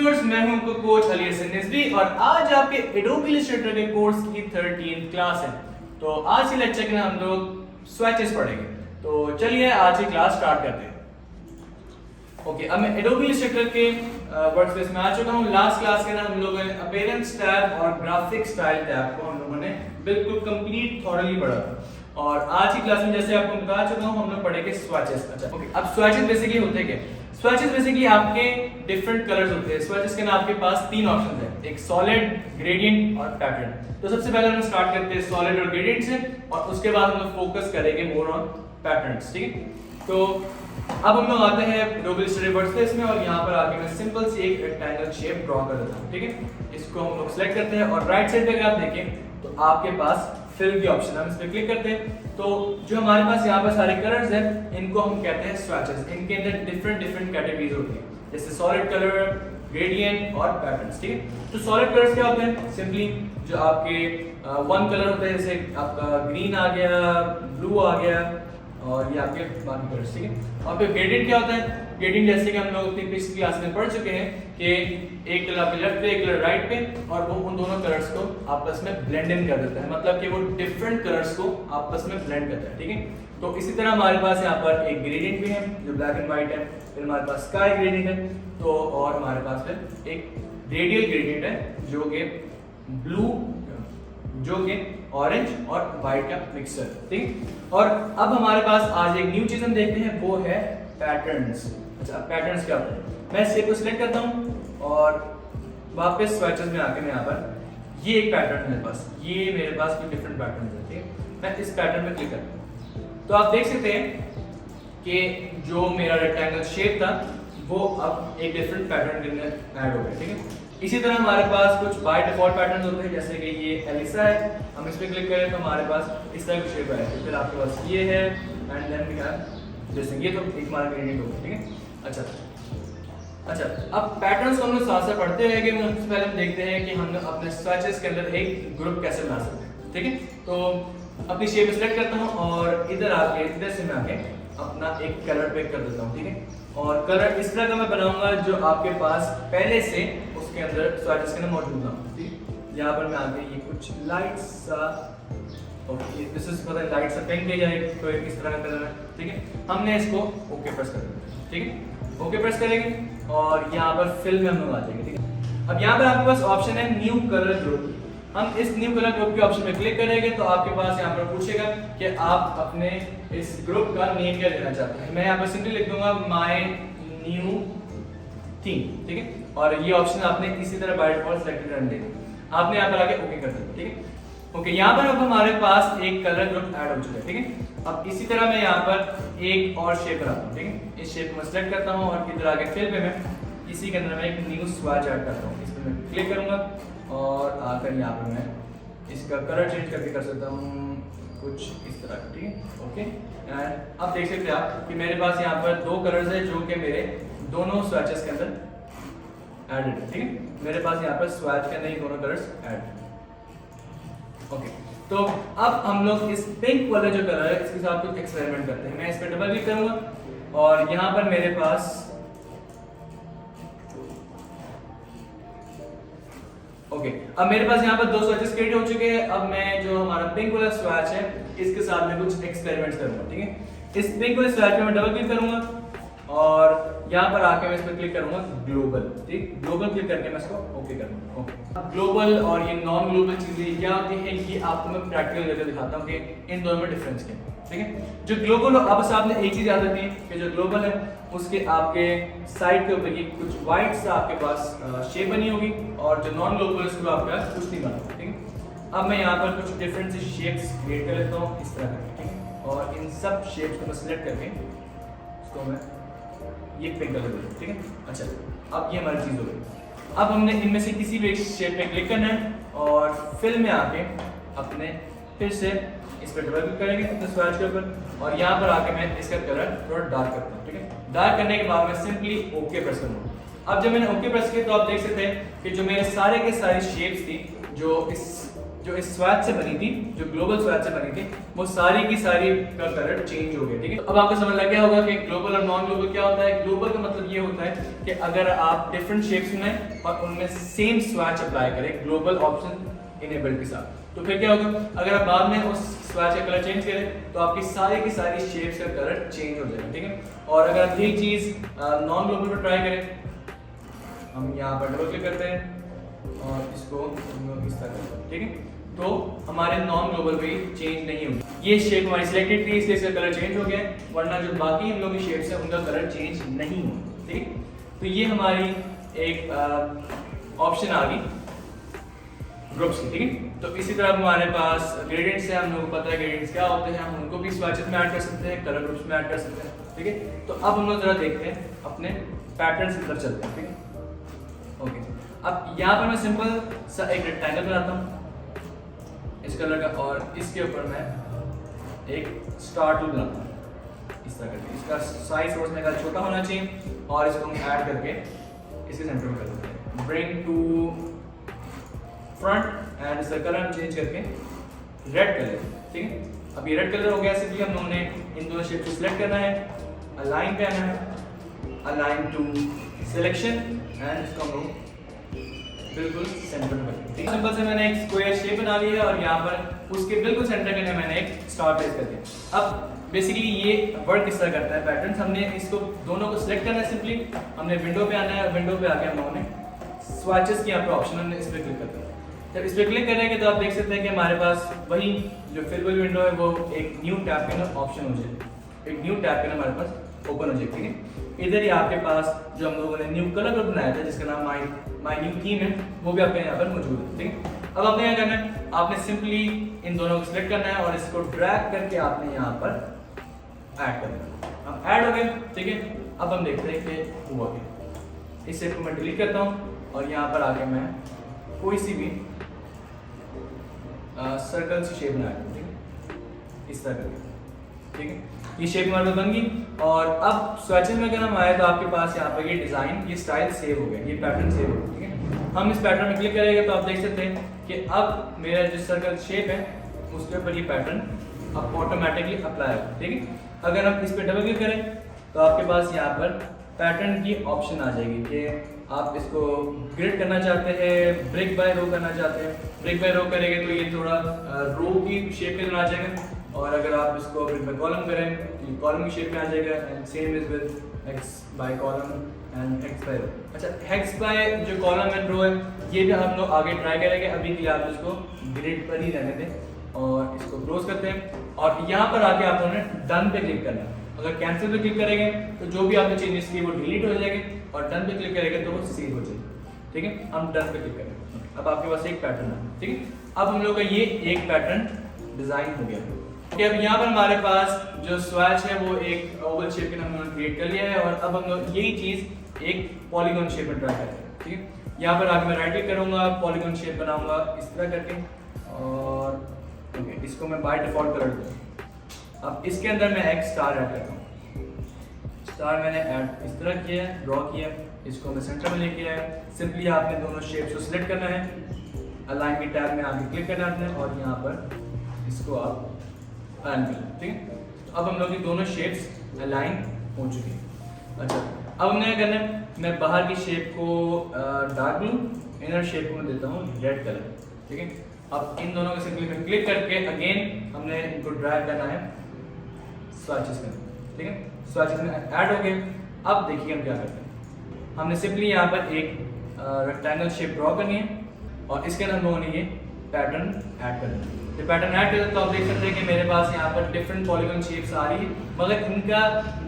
Viewers, मैं हूं आपका कोच अली हसन निज़वी और आज आपके एडोबी इलस्ट्रेटर के कोर्स की 13th क्लास है। तो आज के लेक्चर के हम लोग स्विचेस पढ़ेंगे। तो चलिए आज की क्लास स्टार्ट करते हैं। ओके, अब मैं एडोबी इलस्ट्रेटर के वर्कस्पेस में आ चुका हूं। लास्ट क्लास के ना हम लोगों ने अपीयरेंस टैब और ग्राफिक स्टाइल टैब को हम लोगों ने बिल्कुल कंप्लीट थॉरली पढ़ा था। और आज की क्लास में जैसे आपको बता चुका हूं हम लोग पढ़ेंगे स्विचेस। अच्छा, ओके, अब स्विचेस बेसिकली होते क्या? स्विचेस बेसिकली आपके डिफरेंट कलर्स होते हैं। स्विचेस के ना आपके पास तीन ऑप्शन है, एक सॉलिड, ग्रेडियंट और पैटर्न। तो सबसे पहले हम स्टार्ट करते हैं सॉलिड और ग्रेडियंट से और उसके बाद हम लोग फोकस करेंगे मोर ऑन पैटर्न्स। ठीक है, तो अब हम लोग आते हैं एडोबी इलस्ट्रेटर वर्कस्पेस में और यहाँ पर आके मैं सिंपल सी एक रेक्टेंगल शेप ड्रॉ कर देता हूँ। ठीक है, इसको हम लोग सेलेक्ट करते हैं और राइट साइड पे अगर आप देखें तो आपके पास फिल की ऑप्शन है, हम इस पे क्लिक करते हैं तो जो हमारे पास यहाँ पर सारे कलर्स हैं इनको हम कहते हैं स्विचेस। इनके अंदर डिफरेंट कैटेगरीज होती है, जैसे सॉलिड कलर, ग्रेडियंट और पैटर्न्स। ठीक है, तो सॉलिड कलर्स क्या होते हैं? सिंपली जो आपके वन कलर होता है, जैसे आपका ग्रीन आ गया, ब्लू आ गया और ये आपके बाकी कलर्स। ठीक है, और फिर ग्रेडियंट क्या होता है? ग्रेडियंट जैसे कि हम लोग अपनी पिछली क्लास में पढ़ चुके हैं कि एक कलर आपके लेफ्ट पे, एक कलर राइट पे, और वो उन दोनों कलर्स को आपस में ब्लेंड इन कर देता है, मतलब कि वो डिफरेंट कलर्स को आपस में ब्लेंड करता है। ठीक है, तो इसी तरह हमारे पास यहाँ पर एक ग्रेडियंट भी है जो ब्लैक एंड व्हाइट है, फिर हमारे पास स्काई ग्रेडियंट है, तो और हमारे पास फिर एक रेडियल ग्रेडियंट है जो कि ब्लू, जो कि ऑरेंज और व्हाइट का मिक्सचर। ठीक, और अब हमारे पास आज एक न्यू चीज हम देखते हैं, वो है पैटर्न्स। अच्छा, पैटर्न्स क्या होते हैं? मैं शेप को सिलेक्ट करता हूँ और वापस स्विचेस में आके मैं यहाँ पर ये एक पैटर्न है मेरे पास, ये मेरे पास कुछ डिफरेंट पैटर्न है। ठीक है, मैं इस पैटर्न में क्लिक करता हूँ तो आप देख सकते हैं कि जो मेरा रेक्टेंगल शेप था वो अब एक डिफरेंट पैटर्न के अंदर ऐड हो गया। ठीक है, इसी तरह हमारे पास कुछ बाय डिफॉल्ट पैटर्न होते हैं, जैसे कि ये एलिसा है, हम इस पर क्लिक करें तो हमारे पास इस तरह की शेप है। फिर आपके पास ये है एंड देन वी हैव जैसे ये, तो एक हमारा ग्रेडियंट होगा। ठीक है, अच्छा, अब पैटर्न्स को हम लोग साथ साथ पढ़ते हैं कि सबसे पहले हम देखते हैं कि हम अपने स्विचेस के अंदर एक ग्रुप कैसे बना सकते हैं। ठीक है, तो अपनी शेप सेलेक्ट करता हूँ और इधर आके इधर से मैं आके अपना एक कलर पिक कर देता हूँ। ठीक है, और कलर इस तरह का मैं बनाऊंगा जो आपके पास पहले से उसके अंदर स्विचेस के अंदर मौजूद ना हो। ठीक, यहाँ पर मैं आके ये कुछ लाइट सा, ओके, दिस इज पता है लाइट सा पिंक है या कोई इस तरह का कलर है। ठीक है, हमने इसको ओके प्रेस कर देंगे। ठीक है, ओके प्रेस करेंगे और यहाँ पर फिल में हम लोग आ जाएंगे। ठीक है, अब यहाँ पर आपके पास ऑप्शन है न्यू कलर ग्रुप। हम इस न्यू कलर ग्रुप के ऑप्शन में क्लिक करेंगे तो आपके पास यहाँ पर पूछेगा कि आप अपने इस ग्रुप का नेम क्या देना चाहते हैं। मैं यहाँ पर सिंपली लिख दूंगा माय न्यू थीम। ठीक है, और ये ऑप्शन आपने इसी तरह बाय डिफॉल्ट सेलेक्ट करने देंगे। आपने यहाँ पर आके ओके कर देंगे। ठीक है, ओके, यहाँ पर अब हमारे पास एक कलर ग्रुप ऐड हो चुका है। ठीक है, अब इसी तरह मैं यहाँ पर एक और शेप बनाता हूँ। ठीक है, इस शेप को मैं सेलेक्ट करता हूँ और इधर आके फिल पे मैं इसी के अंदर मैं एक न्यू स्विच ऐड करता हूँ। इस पर मैं क्लिक करूँगा और आकर यहाँ पर मैं इसका कलर चेंज करके कर सकता हूँ कुछ इस तरह का। ठीक है, ओके, एंड अब देख सकते हैं आप कि मेरे पास यहाँ पर दो कलर्स है जो कि मेरे दोनों स्विचेस के अंदर एडेड है। ठीक है, मेरे पास यहाँ पर स्विच के अंदर ही दोनों कलर्स ऐड है। ओके, तो अब हम लोग इस पिंक वाला जो कलर है इसके साथ कुछ एक्सपेरिमेंट करते हैं। मैं इस पर डबल क्लिक करूंगा और यहाँ पर मेरे पास ओके, अब मेरे पास यहाँ पर दो स्विचेस क्रिएट हो चुके हैं। अब मैं जो हमारा पिंक वाला स्विच है इसके साथ में कुछ एक्सपेरिमेंट्स करूंगा। ठीक है, इस पिंक वाले स्विच पे मैं डबल क्लिक करूंगा और यहाँ पर आके मैं इस पर क्लिक करूंगा ग्लोबल। ठीक, ग्लोबल क्लिक करके मैं इसको ओके करूंगा। ओके, अब ग्लोबल और ये नॉन ग्लोबल चीजें क्या होती है ये आपको मैं प्रैक्टिकल करके दिखाता हूँ कि इन दोनों में डिफरेंस क्या है। ठीक है, जो ग्लोबल अब बस आपने एक चीज याद रखनी है कि जो ग्लोबल है उसके आपके साइड के ऊपर ये कुछ व्हाइट सा आपके पास शेप बनी होगी और जो नॉन ग्लोबल है उसको आपके पास कुछ नहीं बना। ठीक है, अब मैं यहाँ पर कुछ डिफरेंट सी शेप्स क्रिएट कर लेता हूँ इस तरह का। ठीक है, और इन सब शेप्स को मैं सिलेक्ट करके इसको मैं ये पिंक कलर दे। ठीक है, अच्छा, अब ये हमारी चीज हो गई। अब हमने इनमें से किसी भी एक शेप पे क्लिक करना है और फिल में आके अपने फिर से इस पर डबल क्लिक करेंगे अपने स्विच के ऊपर और यहाँ पर आके मैं इसका कलर थोड़ा डार्क करता हूँ। ठीक है, डार्क करने के बाद मैं सिंपली ओके प्रेस करूँगा। अब जब मैंने ओके प्रेस किया तो आप देख सकते हैं कि जो मेरे सारे के सारी शेप्स थी जो जो इस स्वैच से बनी थी, जो ग्लोबल स्वैच से बनी थी, वो सारी की सारी का कलर चेंज हो गया। ठीक है, अब आपको समझ लग गया होगा कि ग्लोबल और नॉन ग्लोबल क्या होता है। ग्लोबल का मतलब ये होता है कि अगर आप डिफरेंट शेप्स में और उनमें सेम स्वैच अप्लाई करें ग्लोबल ऑप्शन इनेबल्ड के साथ, तो फिर क्या होगा, अगर आप बाद में उस स्वैच का कलर चेंज करें तो आपकी सारी की सारी शेप्स का कलर चेंज हो जाएगा। ठीक है, और अगर आप यही चीज़ नॉन ग्लोबल पर ट्राई करें, हम यहाँ पर डबल क्लिक करते हैं और इसको इस तरह, ठीक है, तो हमारे नॉन ग्लोबल पे चेंज नहीं होगी। ये शेप हमारी सिलेक्टेड थी इसलिए इसका कलर चेंज हो गया, वरना जो बाकी हम लोग की शेप्स हैं उनका कलर चेंज नहीं हुआ। ठीक, तो ये हमारी एक ऑप्शन आ गई ग्रुप्स की। ठीक है, तो इसी तरह हमारे पास ग्रेडियंट्स है, हम लोगों को पता है ग्रेडियंट्स क्या होते हैं, हम उनको भी स्वैचेस में ऐड कर सकते हैं, कलर ग्रुप्स में ऐड कर सकते हैं। ठीक है, तो अब हम लोग जरा देखते हैं अपने पैटर्न्स की तरफ चलते हैं। ठीक है, ओके, अब यहाँ पर मैं सिंपल सा एक रेक्टेंगल बनाता हूँ इस कलर का, और इसके ऊपर मैं एक स्टार टूल बनाता हूँ इस तरह करके। इसका साइज थोड़ा सा छोटा होना चाहिए और इसको हम ऐड करके इसके सेंटर में कर देते हैं, ब्रिंग टू फ्रंट, एंड इसका कलर हम चेंज करके रेड कलर। ठीक है, अब ये रेड कलर हो गया। सिंपली हम लोगों ने इन दोनों शेप को सिलेक्ट करना है, अलाइन पे आना है, अलाइन टू सिलेक्शन, एंड इसको हम लोग बिल्कुल सेंटर में रखें। सिंपल से मैंने एक स्क्वायर शेप बना ली है और यहाँ पर उसके बिल्कुल सेंटर के लिए मैंने एक स्टार प्लेस कर दिया। अब बेसिकली ये वर्क किस तरह करता है पैटर्न, हमने इसको दोनों को सिलेक्ट करना है। सिंपली हमने विंडो पे आना है, विंडो पे आके हम लोगों ने स्वैचेस की यहाँ पर ऑप्शन हमने इस पर क्लिक करना है। जब इस पर क्लिक करेंगे तो आप देख सकते हैं कि हमारे पास वही जो फिलबल विंडो है वो एक न्यू टैब के अंदर ऑप्शन हो जाए, एक न्यू टैब के अंदर हमारे पास ओपन हो जाए। ठीक है, इधर ही आपके पास जो हम लोगों ने न्यू कलर ग्रुप बनाया था जिसका नाम माई न्यू थीम है, वो भी आपके यहाँ पर मौजूद है। ठीक है, अब आपने क्या करना है, आपने सिंपली इन दोनों को सिलेक्ट करना है और इसको ड्रैग करके आपने यहाँ पर ऐड करना है। अब ऐड हो गए। ठीक है, अब हम देखते हैं कि हुआ क्या। इस शेप को मैं डिलीट करता हूँ और यहाँ पर आके मैं कोई सी भी सर्कल सी शेप बना दूँ। ठीक है, इस तरह करके। ठीक है, ये शेप हमारे पास बन गई। और अब स्वैचेस में अगर हम आए तो आपके पास यहाँ पर ये डिज़ाइन, ये स्टाइल सेव हो गया, ये पैटर्न सेव हो गया। ठीक है, हम इस पैटर्न में क्लिक करेंगे तो आप देख सकते हैं कि अब मेरा जो सर्कल शेप है उसके ऊपर ये पैटर्न अब ऑटोमेटिकली अप्लाई होगा। ठीक है, अगर हम इस पर डबल क्लिक करें तो आपके पास यहाँ पर पैटर्न की ऑप्शन आ जाएगी कि आप इसको ग्रिड करना चाहते हैं, ब्रिक बाय रो करना चाहते हैं। ब्रिक बाय रो करेंगे तो ये थोड़ा रो की शेप के अंदर आ जाएगा, और अगर आप इसको ब्रिक बाय कॉलम करें तो कॉलम की शेप में आ जाएगा। And same is with X by column and X by row. अच्छा, हेक्स बाय जो कॉलम एंड रो है ये भी हम लोग आगे ट्राई करेंगे, अभी के लिए आप इसको ग्रिड पर ही रहने दें और इसको क्लोज करते हैं। और यहाँ पर आके आप लोगों ने डन पे क्लिक करना है। अगर कैंसिल पे क्लिक करेंगे तो जो भी आपने चेंजेस किए वो डिलीट हो जाएंगे, और डन पे क्लिक करेंगे तो वो सेव हो जाएगी। ठीक है, हम डन पे क्लिक करेंगे, अब आपके पास एक पैटर्न है। ठीक है, अब हम लोग का ये एक पैटर्न डिजाइन हो गया। ठीक है, अब यहाँ पर हमारे पास जो स्वैच है वो एक ओवल शेप के हमने क्रिएट कर लिया है, और अब हम लोग यही चीज एक पॉलीगॉन शेप में ट्राई करते हैं। ठीक है, यहाँ पर आगे मैं राइट क्लिक करूंगा, पॉलीगॉन शेप बनाऊंगा इस तरह करके, और ओके, इसको मैं बाय डिफॉल्ट कलर दूंगा। अब इसके अंदर मैं एक स्टार ऐड करता हूँ। स्टार मैंने ऐड इस तरह किया है, ड्रॉ किया, इसको मैं सेंटर में लेके आया। सिंपली आपने दोनों शेप्स को सिलेक्ट करना है, अलाइन की टैब में आगे क्लिक करना है आपने, और यहाँ पर इसको आप अलाइन कर लें। ठीक है, तो अब हम लोग की दोनों शेप्स अलाइन हो चुकी हैं। अच्छा, अब हमने क्या करना है, मैं बाहर की शेप को डार्क ब्लू, इनर शेप को मैं देता हूँ रेड कलर। ठीक है, अब इन दोनों को सिंपली में क्लिक करके अगेन हमने इनको ड्रैग करना है स्वैचेस में। ठीक है, स्वैचेस में ऐड हो गए। अब देखिए हम क्या करते हैं, हमने सिंपली यहाँ पर एक रेक्टेंगल शेप ड्रॉ करनी है, और इसके अंदर हम लोगों ने ये पैटर्न ऐड करना है। ये पैटर्न ऐड करते तो आप देख सकते हैं कि मेरे पास यहाँ पर डिफरेंट पॉलीगॉन शेप्स आ रही है, मगर इनका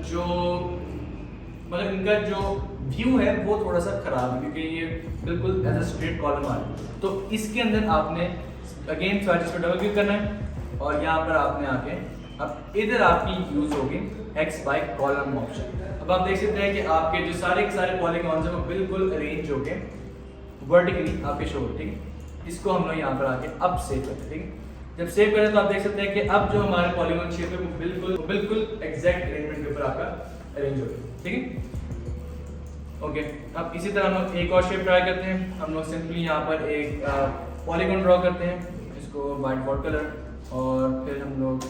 जो व्यू है वो थोड़ा सा खराब है, क्योंकि ये बिल्कुल एज अ स्ट्रेट कॉलम आ रही है। तो इसके अंदर आपने अगेन स्वैचेस पर डबल क्लिक करना है, और यहाँ पर आपने आके अब इधर आपकी यूज होगी एक्स बाय कॉलम ऑप्शन। अब आप देख सकते हैं कि आपके जो सारे के सारे पॉलीगॉन्स हैं वो बिल्कुल अरेंज होके वर्टिकली आपके शो होते हैं। इसको हम लोग यहाँ पर आके अब सेव करते हैं। ठीक है, जब सेव करें तो आप देख सकते हैं कि अब जो हमारे पॉलीगॉन शेप है वो बिल्कुल एग्जैक्ट अरेंजमेंट के ऊपर आपका अरेंज हो गया। ठीक है, ओके, अब इसी तरह हम लोग एक और शेप ट्राई करते हैं। हम लोग सिंपली यहाँ पर एक पॉलीगॉन ड्रॉ करते हैं, इसको बाय डिफॉल्ट कलर, और फिर हम लोग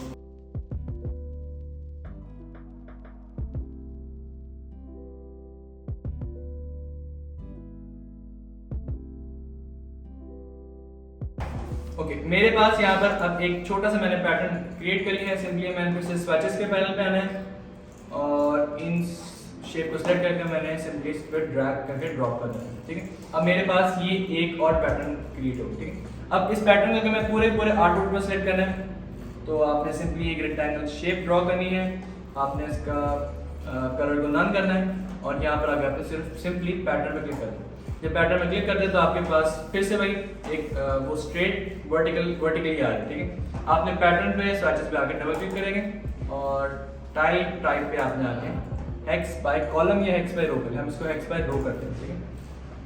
ओके मेरे पास यहाँ पर अब एक छोटा सा मैंने पैटर्न क्रिएट कर लिया है। सिंपली मैंने फिर से स्वैचेस के पैनल पे आना है और इन शेप को सेलेक्ट करके मैंने सिंपली इस पर ड्रैग करके ड्रॉप कर देना है। ठीक है, अब मेरे पास ये एक और पैटर्न क्रिएट हो। ठीक है, अब इस पैटर्न को मैं पूरे आउटपुट पर सेलेक्ट करना है, तो आपने सिंपली एक रेक्टेंगल शेप ड्रॉ करनी है, आपने इसका कलर को नन करना है और यहाँ पर आगे आपने सिर्फ सिंपली पैटर्न पर क्लिक करना है। जब पैटर्न में क्लिक करते हैं तो आपके पास फिर से वही एक वो स्ट्रेट वर्टिकली आ रहा है। ठीक है, आपने पैटर्न पे स्वैचेस पे आके डबल क्लिक करेंगे और टाइप पे आपने आके हेक्स बाय कॉलम या हेक्स बाय रो करें, हम इसको हेक्स बाय रो करते हैं। ठीक है,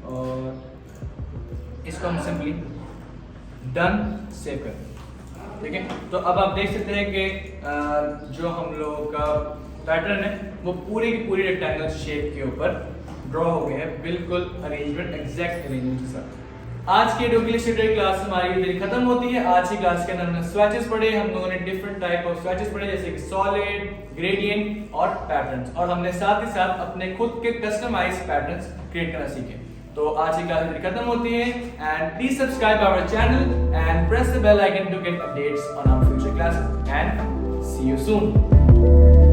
और इसको हम सिंपली डन सेव करते हैं। ठीक है, तो अब आप देख सकते हैं कि जो हम लोगों का पैटर्न है वो पूरी की पूरी रेक्टेंगल शेप के ऊपर ड्रॉ हो गए हैं, बिल्कुल अरेंजमेंट एग्जैक्ट अरेंजमेंट के साथ। आज की एडोबी इलस्ट्रेटर क्लास हमारी इधर खत्म होती है। आज की क्लास के अंदर हमने स्वैचेस पढ़े, हम लोगों ने डिफरेंट टाइप ऑफ स्वैचेस पढ़े जैसे कि सॉलिड, ग्रेडियंट और पैटर्न्स, और हमने साथ ही साथ अपने खुद के कस्टमाइज पैटर्न्स क्रिएट करना सीखे। तो आज की क्लास इधर खत्म होती है and please subscribe our channel and press the bell icon to get updates on our future classes and see you soon.